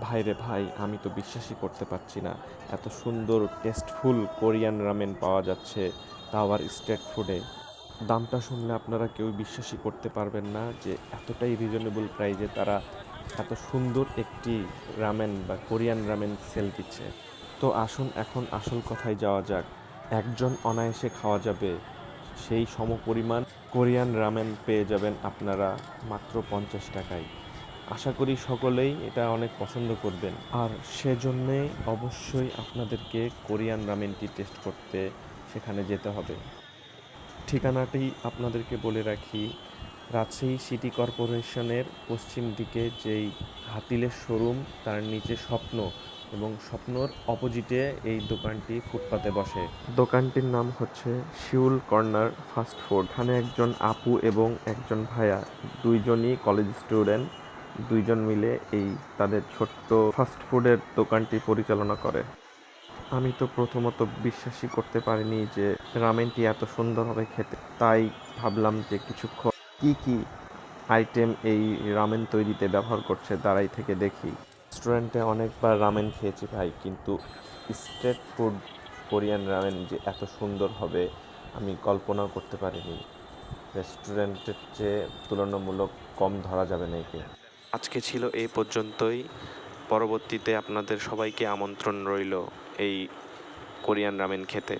ভাইরে ভাই, আমি তো বিশ্বাসই করতে পারছি না, এত সুন্দর টেস্টফুল কোরিয়ান রামেন পাওয়া যাচ্ছে, তাও আবার স্ট্রিট ফুডে। দামটা শুনলে আপনারা কেউ বিশ্বাসই করতে পারবেন না যে এতটাই রিজনেবল প্রাইজে তারা এত সুন্দর একটি রামেন বা কোরিয়ান রামেন সেল দিচ্ছে। তো আসুন এখন আসল কথায় যাওয়া যাক। একজন অনায়াসে খাওয়া যাবে সেই সমপরিমাণ কোরিয়ান রামেন পেয়ে যাবেন আপনারা মাত্র 50 টাকায়। আশা করি সকলেই এটা অনেক পছন্দ করবেন, আর সেজন্যে অবশ্যই আপনাদেরকে কোরিয়ান রামেনটি টেস্ট করতে সেখানে যেতে হবে। ঠিকানাটি আপনাদেরকে বলে রাখি, রাজশাহী সিটি কর্পোরেশনের পশ্চিম দিকে যেই হাতিলের শোরুম, তার নিচে স্বপ্ন, এবং স্বপ্নর অপোজিটে এই দোকানটি ফুটপাতে বসে। দোকানটির নাম হচ্ছে শিউল কর্নার ফাস্ট ফুড। এখানে একজন আপু এবং একজন ভাইয়া, দুইজনই কলেজ স্টুডেন্ট, দুইজন মিলে এই তাদের ছোট্ট ফাস্ট ফুডের দোকানটি পরিচালনা করে। আমি তো প্রথমত বিশ্বাসই করতে পারিনি যে রামেনটি এত সুন্দর হবে খেতে, তাই ভাবলাম যে কিছুক্ষণ কি কি আইটেম এই রামেন তৈরিতে ব্যবহার করছে দাঁড়াই থেকে দেখি। রেস্টুরেন্টে অনেকবার রামেন খেয়েছি ভাই, কিন্তু স্ট্রিট ফুড কোরিয়ান রামেন যে এত সুন্দর হবে আমি কল্পনাও করতে পারিনি। রেস্টুরেন্টের চেয়ে তুলনামূলক কম ধরা যাবে না একে। আজকে ছিল এই পর্যন্তই। পরবর্তীতে আপনাদের সবাইকে আমন্ত্রণ রইল এই কোরিয়ান রামেন খেতে।